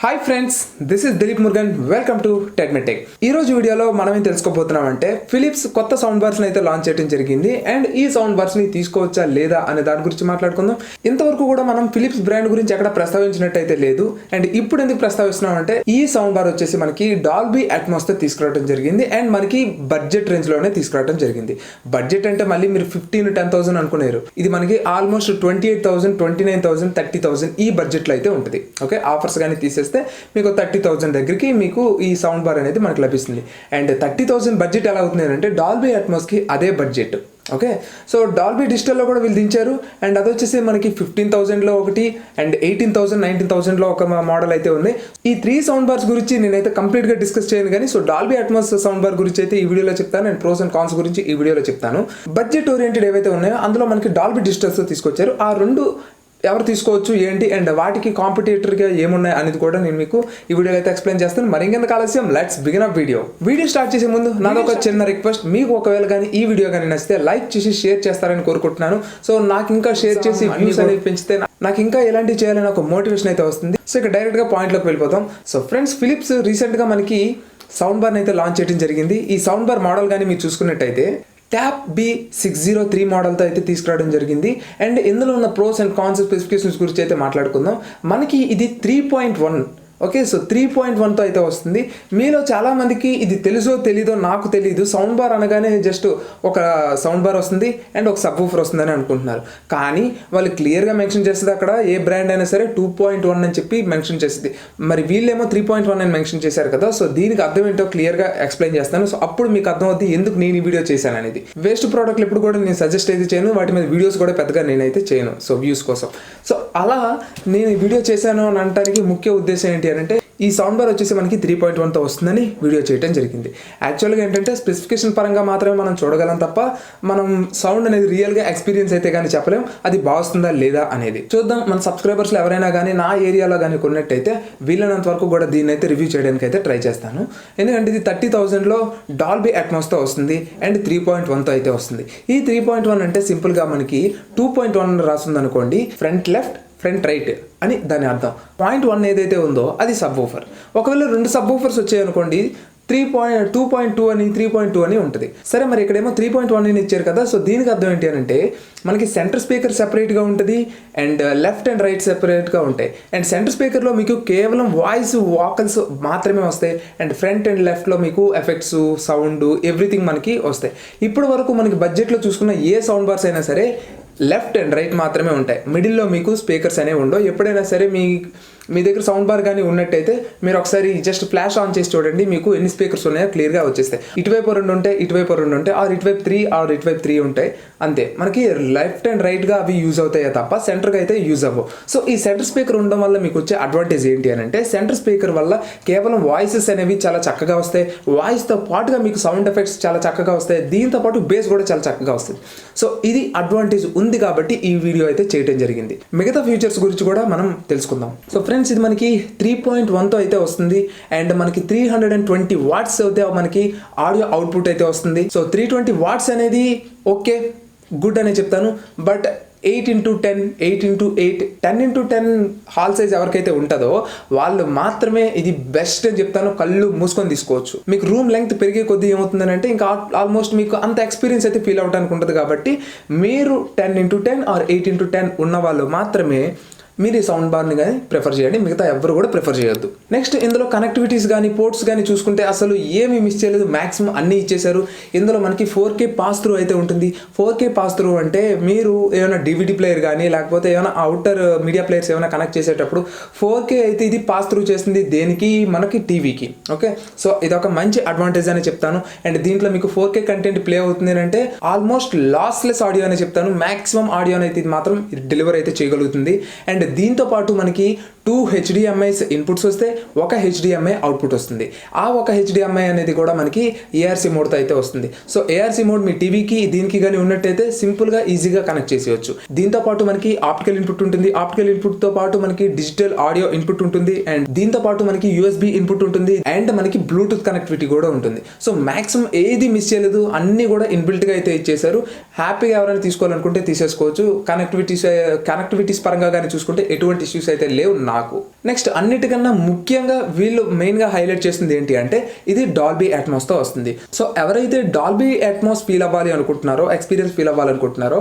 Hi friends, this is Dileep Murugan. Welcome to Techmetech. ఈ రోజు వీడియోలో మనం ఏం తెలుసుకోబోతున్నామంటే ఫిలిప్స్ కొత్త సౌండ్ బార్స్ని అయితే లాంచ్ చేయడం జరిగింది. అండ్ ఈ సౌండ్ బార్స్ని తీసుకోవచ్చా లేదా అనే దాని గురించి మాట్లాడుకుందాం. ఇంతవరకు కూడా మనం ఫిలిప్స్ బ్రాండ్ గురించి ఎక్కడ ప్రస్తావించినట్టయితే లేదు. అండ్ ఇప్పుడు ఎందుకు ప్రస్తావిస్తున్నామంటే ఈ సౌండ్ బార్ వచ్చేసి మనకి డాల్బీ అట్మాస్ తో తీసుకురావడం జరిగింది. అండ్ మనకి బడ్జెట్ రేంజ్ లోనే తీసుకురావడం జరిగింది. బడ్జెట్ అంటే మళ్ళీ మీరు 15,000-10,000 అనుకున్నారు. ఇది మనకి ఆల్మోస్ట్ 28,000, 29,000, 30,000 ఈ బడ్జెట్ లో అయితే ఉంటుంది. ఓకే, ఆఫర్స్ కానీ తీసేస్తే మీకు 30,000 దగ్గరికి మీకు ఈ సౌండ్ బార్ అనేది మనకు లభిస్తుంది. అండ్ 30,000 బడ్జెట్ ఎలా అవుతుంది అంటే డాల్బీ అట్మాస్ కి అదే బడ్జెట్. ఓకే, సో డాల్బీ డిజిటల్లో కూడా వీళ్ళు దించారు. అండ్ అది వచ్చేసి మనకి 15,000లో ఒకటి అండ్ 18,000, 19,000లో ఒక మోడల్ అయితే ఉంది. ఈ 3 సౌండ్ బార్స్ గురించి నేనైతే కంప్లీట్గా డిస్కస్ చేయను, కానీ so Dolby Atmos sound bar గురించి అయితే ఈ వీడియోలో చెప్తాను. అండ్ ప్రోస్ అండ్ కాన్స్ గురించి ఈ వీడియోలో చెప్తాను. బడ్జెట్ ఓరియంటెడ్ ఏవైతే ఉన్నాయో అందులో మనకి డాల్బీ డిజిటల్స్ తీసుకొచ్చారు. ఆ రెండు ఎవరు తీసుకోవచ్చు ఏంటి అండ్ వాటికి కాంపిటేటర్గా ఏమున్నాయి అనేది కూడా నేను మీకు ఈ వీడియోలో అయితే ఎక్స్ప్లెయిన్ చేస్తాను. మరి ఇంకెందుకు ఆలస్యం, let's begin up video start చేసే ముందు నాది ఒక చిన్న రిక్వెస్ట్. మీకు ఒకవేళ కానీ ఈ వీడియో కానీ నచ్చితే లైక్ చేసి షేర్ చేస్తారని కోరుకుంటున్నాను. సో నాకు ఇంకా షేర్ చేసి వ్యూస్ అనేది పెంచితే నాకు ఇంకా ఎలాంటివి చేయాలని ఒక మోటివేషన్ అయితే వస్తుంది. సో ఇక డైరెక్ట్గా పాయింట్లోకి వెళ్ళిపోతాం. సో ఫ్రెండ్స్, ఫిలిప్స్ రీసెంట్గా మనకి సౌండ్ బార్ని అయితే లాంచ్ చేయడం జరిగింది. ఈ సౌండ్ బార్ మోడల్ కానీ మీరు చూసుకున్నట్టయితే ట్యాప్ B603 మోడల్తో అయితే తీసుకురావడం జరిగింది. అండ్ ఇందులో ఉన్న ప్రోస్ అండ్ కాన్స్ స్పెసిఫికేషన్స్ గురించి అయితే మాట్లాడుకుందాం. మనకి ఇది 3.1. ఓకే, సో 3.1తో అయితే వస్తుంది. మీలో చాలామందికి ఇది తెలుసో తెలీదో నాకు తెలీదు. సౌండ్ బార్ అనగానే జస్ట్ ఒక సౌండ్ బార్ వస్తుంది అండ్ ఒక సబ్వూఫర్ వస్తుందని అనుకుంటున్నారు. కానీ వాళ్ళు క్లియర్గా మెన్షన్ చేస్తుంది అక్కడ ఏ బ్రాండ్ అయినా సరే 2.1 అని చెప్పి మెన్షన్ చేస్తుంది. మరి వీళ్ళేమో 3.1 అని మెన్షన్ చేశారు కదా. సో దీనికి అర్థం ఏంటో క్లియర్గా ఎక్స్ప్లెయిన్ చేస్తాను. సో అప్పుడు మీకు అర్థం అవుతుంది ఎందుకు నేను ఈ వీడియో చేశాను అనేది. వేస్ట్ ప్రోడక్ట్లు ఎప్పుడు కూడా నేను సజెస్ట్ అయితే చేయను, వాటి మీద వీడియోస్ కూడా పెద్దగా నేనైతే చేయను, సో వ్యూస్ కోసం. సో అలా నేను ఈ వీడియో చేశాను అని అనడానికి ముఖ్య ఉద్దేశం ఏంటి అంటే ఈ సౌండ్ బార్ వచ్చేసి మనకి 3.1తో వస్తుందని వీడియో చేయడం జరిగింది. యాక్చువల్గా ఏంటంటే స్పెసిఫికేషన్ పరంగా మాత్రమే మనం చూడగలం తప్ప మనం సౌండ్ అనేది రియల్గా ఎక్స్పీరియన్స్ అయితే కానీ చెప్పలేం అది బాగుస్తుందా లేదా అనేది. చూద్దాం, మన సబ్స్క్రైబర్స్లో ఎవరైనా కానీ నా ఏరియాలో కానీ కొన్నట్టయితే వీళ్ళనంత వరకు కూడా దీన్ని అయితే రివ్యూ చేయడానికి అయితే ట్రై చేస్తాను. ఎందుకంటే ఇది 30,000లో డాల్బీ అట్మాస్తో వస్తుంది అండ్ 3.1తో అయితే వస్తుంది. ఈ 3.1 అంటే సింపుల్గా మనకి 2.1 రాస్తుంది అనుకోండి, ఫ్రంట్ లెఫ్ట్ ఫ్రంట్ రైట్ అని దాని అర్థం. 0.1 ఏదైతే ఉందో అది సబ్వూఫర్. ఒకవేళ 2 సబ్వూఫర్స్ వచ్చాయనుకోండి 2.2 అని 3.2 అని ఉంటుంది. సరే, మరి ఇక్కడేమో 3.1 అని ఇచ్చారు కదా. సో దీనికి అర్థం ఏంటి అంటే మనకి సెంటర్ స్పీకర్ సెపరేట్గా ఉంటుంది అండ్ లెఫ్ట్ అండ్ రైట్ సెపరేట్గా ఉంటాయి. అండ్ సెంటర్ స్పీకర్లో మీకు కేవలం వాయిస్ వాకల్స్ మాత్రమే వస్తాయి. అండ్ ఫ్రంట్ అండ్ లెఫ్ట్లో మీకు ఎఫెక్ట్స్, సౌండ్, ఎవ్రీథింగ్ మనకి వస్తాయి. ఇప్పటి వరకు మనకి బడ్జెట్లో చూసుకున్న ఏ సౌండ్ బార్స్ అయినా సరే లెఫ్ట్ అండ్ రైట్ మాత్రమే ఉంటాయి. మిడిల్లో మీకు స్పీకర్స్ అనేవి ఉండవు. ఎప్పుడైనా సరే మీ దగ్గర సౌండ్ బార్ కానీ ఉన్నట్టయితే మీరు ఒకసారి జస్ట్ ఫ్లాష్ ఆన్ చేసి చూడండి, మీకు ఎన్ని స్పీకర్స్ ఉన్నాయో క్లియర్గా వచ్చేస్తాయి. ఇటువైపు 2 ఉంటాయి, ఇటువైపు 2 ఉంటాయి, ఆర్ ఇటువైపు 3 ఉంటాయి. అంతే, మనకి లెఫ్ట్ అండ్ రైట్గా అవి యూజ్ అవుతాయే తప్ప సెంటర్గా అయితే యూజ్ అవ్వవు. సో ఈ సెంటర్ స్పీకర్ ఉండడం వల్ల మీకు వచ్చే అడ్వాంటేజ్ ఏంటి అని అంటే సెంటర్ స్పీకర్ వల్ల కేవలం వాయిసెస్ అనేవి చాలా చక్కగా వస్తాయి. వాయిస్తో పాటుగా మీకు సౌండ్ ఎఫెక్ట్స్ చాలా చక్కగా వస్తాయి. దీంతో పాటు బేస్ కూడా చాలా చక్కగా వస్తుంది. సో ఇది అడ్వాంటేజ్ ఉంది కాబట్టి ఈ వీడియో అయితే చేయడం జరిగింది. మిగతా ఫీచర్స్ గురించి కూడా మనం తెలుసుకుందాం. సో ఫ్రెండ్స్, ఇది మనకి 3.1తో అయితే వస్తుంది అండ్ మనకి 320 వాట్స్ అయితే మనకి ఆడియో అవుట్పుట్ అయితే వస్తుంది. సో 320 వాట్స్ అనేది ఓకే, గుడ్ అనే చెప్తాను. But 8x10, 8x8, 10x10 hall size ఎవరికైతే ఉంటుందో వాళ్ళు మాత్రమే ఇది బెస్ట్ అని చెప్తాను. కళ్ళు మూసుకొని తీసుకోవచ్చు. మీకు రూమ్ లెంగ్త్ పెరిగే కొద్దీ ఏమవుతుందని అంటే ఇంకా ఆల్మోస్ట్ మీకు అంత ఎక్స్పీరియన్స్ అయితే ఫీల్ అవడానికి ఉంటుంది. కాబట్టి మీరు 10x10 ఆర్ 8x10 ఉన్న వాళ్ళు మాత్రమే మీరు ఈ సౌండ్ బార్ని కానీ ప్రిఫర్ చేయండి, మిగతా ఎవరు కూడా ప్రిఫర్ చేయొద్దు. నెక్స్ట్, ఇందులో కనెక్టివిటీస్ కానీ పోర్ట్స్ కానీ చూసుకుంటే అసలు ఏమీ మిస్ చేయలేదు, మ్యాక్సిమం అన్నీ ఇచ్చేశారు. ఇందులో మనకి 4K పాస్ త్రూ అయితే ఉంటుంది. 4K పాస్ త్రూ అంటే మీరు ఏమైనా DVD ప్లేయర్ కానీ లేకపోతే ఏమైనా అవుటర్ మీడియా ప్లేయర్స్ ఏమైనా కనెక్ట్ చేసేటప్పుడు 4K అయితే ఇది పాస్ త్రూ చేస్తుంది. దేనికి? మనకి టీవీకి. ఓకే, సో ఇది ఒక మంచి అడ్వాంటేజ్ అని చెప్తాను. అండ్ దీంట్లో మీకు 4K కంటెంట్ ప్లే అవుతుంది అంటే ఆల్మోస్ట్ లాస్లెస్ ఆడియో అని చెప్తాను. మ్యాక్సిమం ఆడియో అయితే ఇది మాత్రం డెలివర్ అయితే చేయగలుగుతుంది. అండ్ దీంతో పాటు మనకి 2 HDMI ఇన్పుట్స్ వస్తే 1 HDMI అవుట్పుట్ వస్తుంది. ఆ 1 HDMI అనేది కూడా మనకి ARC మోడ్తో అయితే వస్తుంది. సో ARC మోడ్ మీ టీవీకి దీనికి కానీ ఉన్నట్టయితే సింపుల్గా ఈజీగా కనెక్ట్ చేసేయచ్చు. దీంతో పాటు మనకి ఆప్టికల్ ఇన్పుట్ ఉంటుంది. ఆప్టికల్ ఇన్పుట్తో పాటు మనకి డిజిటల్ ఆడియో ఇన్పుట్ ఉంటుంది. అండ్ దీంతో పాటు మనకి USB ఇన్పుట్ ఉంటుంది. అండ్ మనకి బ్లూటూత్ కనెక్టివిటీ కూడా ఉంటుంది. సో మ్యాక్సిమం ఏది మిస్ చేయలేదు, అన్నీ కూడా ఇన్బిల్ట్గా అయితే ఇచ్చేసారు. హ్యాపీగా ఎవరైనా తీసుకోవాలనుకుంటే తీసేసుకోవచ్చు. కనెక్టివిటీస్ పరంగా కానీ చూసుకుంటే ఎటువంటి ఇష్యూస్ అయితే లేవు నా నాకు. నెక్స్ట్ అన్నిటికన్నా ముఖ్యంగా వీళ్ళు మెయిన్గా హైలైట్ చేసింది ఏంటి అంటే ఇది డాల్బీ అట్మాస్తో వస్తుంది. సో ఎవరైతే డాల్బీ అట్మాస్ ఫీల్ అవ్వాలి అనుకుంటున్నారో, ఎక్స్పీరియన్స్ ఫీల్ అవ్వాలనుకుంటున్నారో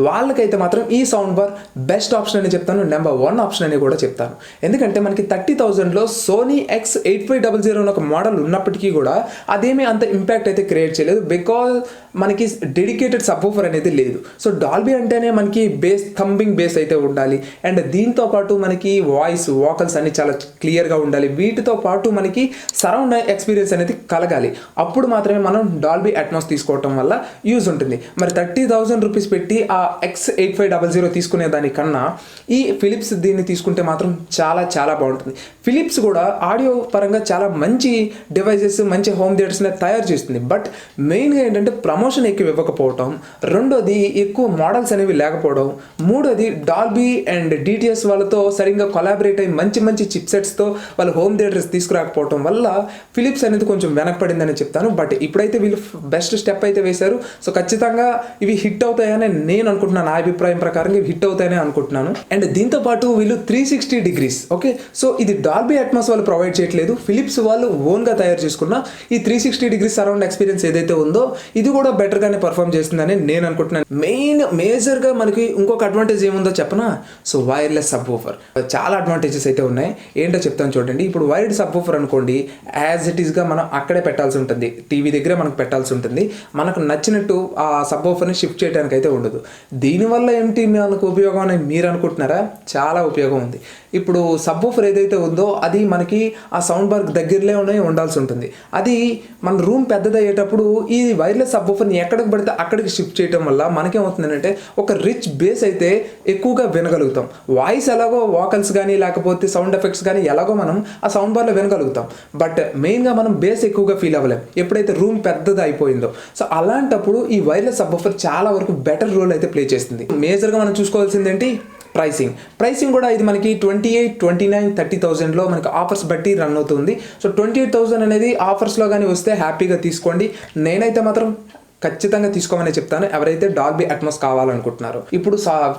వాళ్ళకైతే మాత్రం ఈ సౌండ్ బార్ బెస్ట్ ఆప్షన్ అని చెప్తాను, నెంబర్ 1 ఆప్షన్ అని కూడా చెప్తాను. ఎందుకంటే మనకి 30,000లో సోనీ X8500 అని ఒక మోడల్ ఉన్నప్పటికీ కూడా అదేమీ అంత ఇంపాక్ట్ అయితే క్రియేట్ చేయలేదు, బికాజ్ మనకి డెడికేటెడ్ సబ్వూఫర్ అనేది లేదు. సో డాల్బీ అంటేనే మనకి బేస్, థంబింగ్ బేస్ అయితే ఉండాలి, అండ్ దీంతో పాటు మనకి వాయిస్, వోకల్స్ అన్ని చాలా క్లియర్గా ఉండాలి. వీటితో పాటు మనకి సరౌండ్ ఎక్స్పీరియన్స్ అనేది కలగాలి. అప్పుడు మాత్రమే మనం డాల్బీ అట్మాస్ తీసుకోవటం వల్ల యూజ్ ఉంటుంది. మరి 30,000 రూపీస్ పెట్టి ఆ X8500 తీసుకునే దానికన్నా ఈ ఫిలిప్స్ దీన్ని తీసుకుంటే మాత్రం చాలా చాలా బాగుంటుంది. ఫిలిప్స్ కూడా ఆడియో పరంగా చాలా మంచి డివైజెస్, మంచి హోమ్ థియేటర్స్ని తయారు చేస్తుంది. బట్ మెయిన్గా ఏంటంటే ప్రమోషన్ ఎక్కువ ఇవ్వకపోవటం, రెండోది ఎక్కువ మోడల్స్ అనేవి లేకపోవడం, మూడోది డాల్బీ అండ్ డిటిఎస్ వాళ్ళతో సరిగ్గా కొలాబరేట్ అయ్యి మంచి మంచి చిప్సెట్స్తో వాళ్ళు హోమ్ థియేటర్స్ తీసుకురాకపోవడం వల్ల ఫిలిప్స్ అనేది కొంచెం వెనకపడిందని చెప్తాను. బట్ ఇప్పుడైతే వీళ్ళు బెస్ట్ స్టెప్ అయితే వేశారు. సో ఖచ్చితంగా ఇవి హిట్ అవుతాయని నేను అనుకుంటున్నాను. నా అభిప్రాయం ప్రకారంగా ఇవి హిట్ అవుతాయని అనుకుంటున్నాను. అండ్ దీంతో పాటు వీళ్ళు 360 డిగ్రీస్, ఓకే, సో ఇది డాల్బీ అట్మాస్ వాళ్ళు ప్రొవైడ్ చేయట్లేదు, ఫిలిప్స్ వాళ్ళు ఓన్గా తయారు చేసుకున్న ఈ 360 డిగ్రీస్ సరౌండ్ ఎక్స్పీరియన్స్ ఏదైతే ఉందో ఇది కూడా బెటర్గానే పర్ఫామ్ చేస్తుందని నేను అనుకుంటున్నాను. మేజర్గా మనకి ఇంకొక అడ్వాంటేజ్ ఏముందో చెప్పనా? So wireless subwoofer. చాలా అడ్వాంటేజెస్ అయితే ఉన్నాయి, ఏంటో చెప్తాను చూడండి. ఇప్పుడు వైర్డ్ సబ్వూఫర్ అనుకోండి, యాజ్ ఇట్ ఈస్గా మనం అక్కడే పెట్టాల్సి ఉంటుంది, టీవీ దగ్గరే మనకు పెట్టాల్సి ఉంటుంది. మనకు నచ్చినట్టు ఆ సబ్వూఫర్ని షిఫ్ట్ చేయడానికి అయితే ఉండదు. దీనివల్ల ఏంటి మనకు ఉపయోగం అని మీరు అనుకుంటున్నారా? చాలా ఉపయోగం ఉంది. ఇప్పుడు సబ్వూఫర్ ఏదైతే ఉందో అది మనకి ఆ సౌండ్ బార్ దగ్గరలోనే ఉండాల్సి ఉంటుంది. అది మన రూమ్ పెద్దదయ్యేటప్పుడు ఈ వైర్లెస్ సబ్వూఫర్ని ఎక్కడికి పడితే అక్కడికి షిఫ్ట్ చేయడం వల్ల మనకేమవుతుందంటే ఒక రిచ్ బేస్ అయితే ఎక్కువగా వినగలుగుతాం. వాయిస్ ఎలాగో వోకల్స్ కానీ లేకపోతే సౌండ్ ఎఫెక్ట్స్ కానీ ఎలాగో మనం ఆ సౌండ్ బార్లో వినగలుగుతాం. బట్ మెయిన్గా మనం బేస్ ఎక్కువగా ఫీల్ అవ్వలేం ఎప్పుడైతే రూమ్ పెద్దది అయిపోయిందో. సో అలాంటప్పుడు ఈ వైర్లెస్ సబ్వూఫర్ చాలా వరకు బెటర్ రోల్ అయితే ప్లే చేస్తుంది. మేజర్గా మనం చూసుకోవాల్సింది ఏంటి? ప్రైసింగ్ కూడా ఇది మనకి 28, 29, 30,000లో మనకి ఆఫర్స్ బట్టి రన్ అవుతుంది. సో 28,000 అనేది ఆఫర్స్లో కానీ వస్తే హ్యాపీగా తీసుకోండి. నేనైతే మాత్రం ఖచ్చితంగా తీసుకోమని చెప్తాను ఎవరైతే డాల్బీ అట్మాస్ కావాలనుకుంటున్నారో. ఇప్పుడు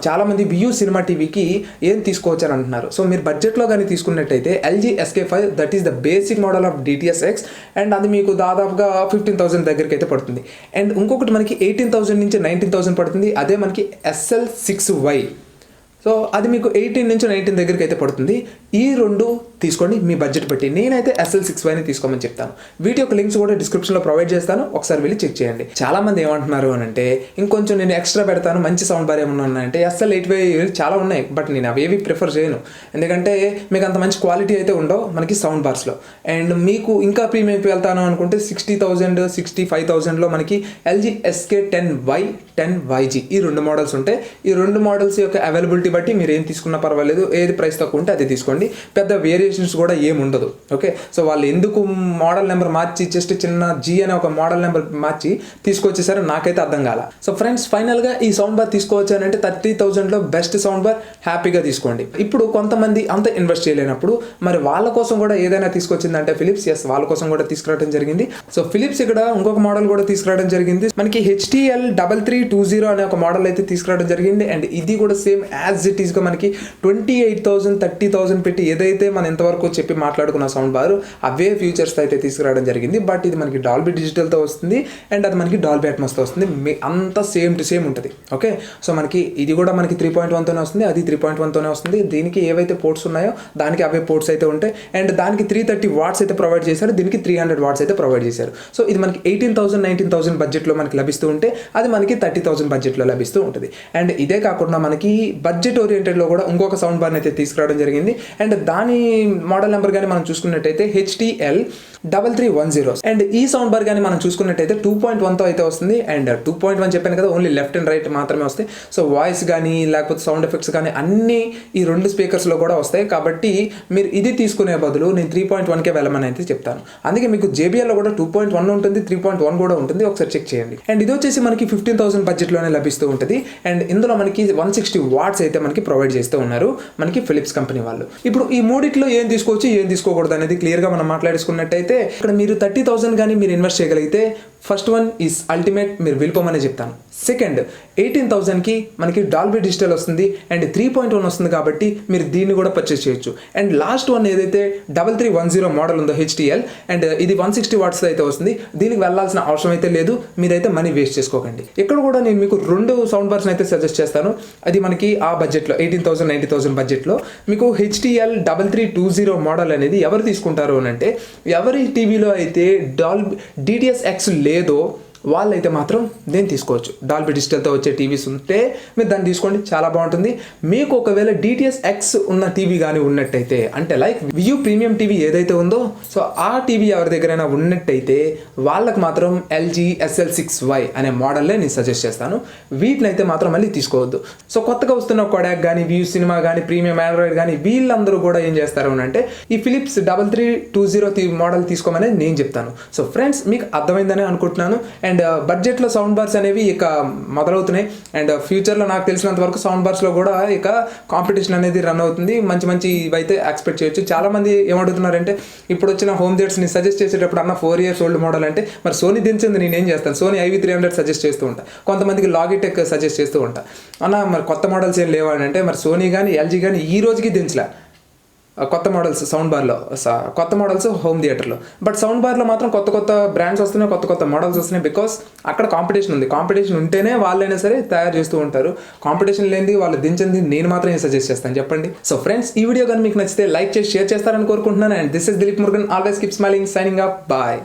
చాలా మంది వ్యూ సినిమా టీవీకి ఏం తీసుకోవచ్చు అని అంటున్నారు. సో మీరు బడ్జెట్లో కానీ తీసుకున్నట్టయితే LG SK5 that is the basic model of DTS X, and అది మీకు దాదాపుగా 15,000 దగ్గరికి అయితే పడుతుంది. అండ్ ఇంకొకటి మనకి 18,000 నుంచి 19,000 పడుతుంది, అదే మనకి SL6Y. సో అది మీకు 18 నుంచి 19 దగ్గరికి అయితే పడుతుంది. ఈ రెండు తీసుకోండి మీ బడ్జెట్ బట్టి. నేనైతే SL6Y తీసుకోమని చెప్తాను. వీటి యొక్క లింక్స్ కూడా డిస్క్రిప్షన్లో ప్రొవైడ్ చేస్తాను, ఒకసారి వెళ్ళి చెక్ చేయండి. చాలా మంది ఏమంటున్నారు అని అంటే ఇంకొంచెం నేను ఎక్స్ట్రా పెడతాను, మంచి సౌండ్ బార్ ఏమన్నా ఉన్నాయంటే SL8Y చాలా ఉన్నాయి, బట్ నేను అవేవి ప్రిఫర్ చేయను. ఎందుకంటే మీకు అంత మంచి క్వాలిటీ అయితే ఉండవు మనకి సౌండ్ బార్స్లో. అండ్ మీకు ఇంకా ప్రీమియంకి వెళ్తాను అనుకుంటే 60,000, 65,000లో మనకి LG SK10Y, 10YG ఈ రెండు మోడల్స్ ఉంటాయి. ఈ రెండు మోడల్స్ యొక్క అవైలబిలిటీ బట్టి మీరు ఏం తీసుకున్నా పర్వాలేదు, ఏది ప్రైస్ తక్కువ ఉంటే అది తీసుకోండి. పెద్ద వేరియేషన్స్ కూడా ఏమి ఉండదు. ఓకే, సో వాళ్ళు ఎందుకు మోడల్ నెంబర్ మార్చి జస్ట్ చిన్న G అనే ఒక మోడల్ నెంబర్ మార్చి తీసుకొచ్చేసారో నాకైతే అర్థం కాల. సో ఫ్రెండ్స్ ఫైనల్గా ఈ సౌండ్ బార్ తీసుకోవచ్చు అని అంటే 30,000లో బెస్ట్ సౌండ్ బార్ హ్యాపీగా తీసుకోండి. ఇప్పుడు కొంతమంది అంత ఇన్వెస్ట్ చేయలేనప్పుడు మరి వాళ్ళ కోసం కూడా ఏదైనా తీసుకొచ్చిందంటే ఫిలిప్స్, ఎస్ వాళ్ళ కోసం కూడా తీసుకురావడం జరిగింది. సో ఫిలిప్స్ ఇక్కడ ఇంకొక మోడల్ కూడా తీసుకురావడం జరిగింది. మనకి HTL 3320 అనే ఒక మోడల్ అయితే తీసుకురావడం జరిగింది. అండ్ ఇది కూడా సేమ్ యాజ్ ఇట్ ఈస్గా మనకి 28,000, 30,000 పెట్టి ఏదైతే మనం ఇంతవరకు చెప్పి మాట్లాడుకున్న సౌండ్ బార్ అవే ఫ్యూచర్స్ అయితే తీసుకురావడం జరిగింది. బట్ ఇది మనకి డాల్బీ డిజిటల్తో వస్తుంది అండ్ అది మనకి డాల్బీ అట్మాస్తో వస్తుంది. అంతా సేమ్ టు సేమ్ ఉంటుంది. ఓకే, సో మనకి ఇది కూడా మనకి 3.1తోనే వస్తుంది, అది 3.1తోనే వస్తుంది. దీనికి ఏవైతే పోర్ట్స్ ఉన్నాయో దానికి అవే పోర్ట్స్ అయితే ఉంటాయి. అండ్ దానికి 330 వాట్స్ అయితే ప్రొవైడ్ చేశారు, దీనికి 300 వాట్స్ అయితే ప్రొవైడ్ చేశారు. సో ఇది మనకి 18,000, 19,000 బడ్జెట్లో మనకి లభిస్తూ ఉంటే అది మనకి 30,000 బడ్జెట్లో లభిస్తూ ఉంటుంది. అండ్ ఇదే కాకుండా మనకి బడ్జెట్ ఓరియంటెడ్లో కూడా ఇంకొక సౌండ్ బార్ని అయితే తీసుకురావడం జరిగింది. అండ్ దాని మోడల్ నెంబర్ కానీ మనం చూసుకున్నట్టయితే HTL 3310. అండ్ ఈ సౌండ్ బార్ కానీ మనం చూసుకున్నట్టయితే 2.1తో అయితే వస్తుంది. అండ్ 2.1 చెప్పాను కదా, ఓన్లీ లెఫ్ట్ అండ్ రైట్ మాత్రమే వస్తాయి. సో వాయిస్ కానీ లేకపోతే సౌండ్ ఎఫెక్ట్స్ కానీ అన్నీ ఈ రెండు స్పీకర్స్లో కూడా వస్తాయి. కాబట్టి మీరు ఇది తీసుకునే బదులు నేను 3.1కే వెళ్ళమని అయితే చెప్తాను. అందుకే మీకు JBLలో కూడా 2.1 ఉంటుంది, 3.1 కూడా ఉంటుంది, ఒకసారి చెక్ చేయండి. అండ్ ఇది వచ్చేసి మనకి 15,000 బడ్జెట్లోనే లభిస్తూ ఉంటుంది. అండ్ ఇందులో మనకి 160 వాట్స్ అయితే మనకి ప్రొవైడ్ చేస్తూ ఉన్నారు మనకి ఫిలిప్స్ కంపెనీ వాళ్ళు. ఇప్పుడు ఈ మూడిట్లో ఏం తీసుకోవచ్చు ఏం తీసుకోకూడదు అనేది క్లియర్గా మనం మాట్లాడుకున్నట్టయితే ఇక్కడ మీరు 30,000 కానీ మీరు ఇన్వెస్ట్ చేయగలిగితే ఫస్ట్ వన్ ఈజ్ అల్టిమేట్, మీరు వెళ్ళిపోమని చెప్తాను. సెకండ్ 18,000కి మనకి డాల్బీ డిజిటల్ వస్తుంది అండ్ 3.1 వస్తుంది కాబట్టి మీరు దీన్ని కూడా పర్చేస్ చేయొచ్చు. అండ్ లాస్ట్ వన్ ఏదైతే 3310 మోడల్ ఉందో హెచ్టిఎల్ అండ్ ఇది 160 వాట్స్ అయితే వస్తుంది. దీనికి వెళ్ళాల్సిన అవసరం అయితే లేదు, మీరైతే మనీ వేస్ట్ చేసుకోకండి. ఇక్కడ కూడా నేను మీకు 2 సౌండ్ బార్స్ అయితే సజెస్ట్ చేస్తాను. అది మనకి ఆ బడ్జెట్లో 18,000 19,000 బడ్జెట్లో మీకు హెచ్టిఎల్ 3320 మోడల్ అనేది ఎవరు తీసుకుంటారు అని అంటే, ఎవరి టీవీలో అయితే డిటిఎస్ ఎక్స్ లేదో వాళ్ళైతే మాత్రం దేన్ని తీసుకోవచ్చు. డాల్బీ డిజిటల్తో వచ్చే టీవీస్ ఉంటే మీరు దాన్ని తీసుకోండి, చాలా బాగుంటుంది. మీకు ఒకవేళ డిటిఎస్ ఎక్స్ ఉన్న టీవీ కానీ ఉన్నట్టయితే, అంటే లైక్ వ్యూ ప్రీమియం టీవీ ఏదైతే ఉందో సో ఆ టీవీ ఎవరి దగ్గరైనా ఉన్నట్టయితే వాళ్ళకి మాత్రం ఎల్జీ SL6Y అనే మోడల్లే నేను సజెస్ట్ చేస్తాను. వీటిని అయితే మాత్రం మళ్ళీ తీసుకోవద్దు. సో కొత్తగా వస్తున్న కొడాక్ కానీ వ్యూ సినిమా కానీ ప్రీమియం ఆండ్రాయిడ్ కానీ వీళ్ళందరూ కూడా ఏం చేస్తారు అంటే ఈ ఫిలిప్స్ 3320 మోడల్ తీసుకోమని నేను చెప్తాను. సో ఫ్రెండ్స్, మీకు అర్థమైందని అనుకుంటున్నాను. అండ్ బడ్జెట్లో సౌండ్ బార్స్ అనేవి ఇక మొదలవుతున్నాయి. అండ్ ఫ్యూచర్లో నాకు తెలిసినంత వరకు సౌండ్ బార్స్లో కూడా ఇక కాంపిటీషన్ అనేది రన్ అవుతుంది. మంచి మంచి ఇవైతే ఎక్స్పెక్ట్ చేయొచ్చు. చాలామంది ఏమడుగుతున్నారంటే, ఇప్పుడు వచ్చిన హోమ్ థియేటర్స్ని సజెస్ట్ చేసేటప్పుడు అన్న 4 years ఓల్డ్ మోడల్ అంటే మరి సోనీ దించింది నేను ఏం చేస్తాను, సోనీ IV300 సజెస్ట్ చేస్తూ ఉంటా, కొంతమందికి లాగిటెక్ సజెస్ట్ చేస్తూ ఉంటా. అన్న మరి కొత్త మోడల్స్ ఏం లేవని అంటే, మరి సోనీ కానీ ఎల్జీ కానీ ఈ రోజుకి దించలే కొత్త మోడల్స్ సౌండ్ బార్లో, కొత్త మోడల్స్ హోమ్ థియేటర్లో. బట్ సౌండ్ బార్లో మాత్రం కొత్త కొత్త బ్రాండ్స్ వస్తున్నాయి, కొత్త కొత్త మోడల్స్ వస్తున్నాయి. బికాస్ అక్కడ కాంపిటీషన్ ఉంది. కాంపిటీషన్ ఉంటేనే వాళ్ళైనా సరే తయారు చేస్తూ ఉంటారు. కాంపిటీషన్ లేనిది వాళ్ళు దించింది నేను మాత్రం సజెస్ట్ చేస్తాను, చెప్పండి. సో ఫ్రెండ్స్, ఈ వీడియో కానీ మీకు నచ్చితే లైక్ చేసి షేర్ చేస్తారని కోరుకుంటున్నాను. And this is Dilip Murugan, always keep smiling, signing up, bye.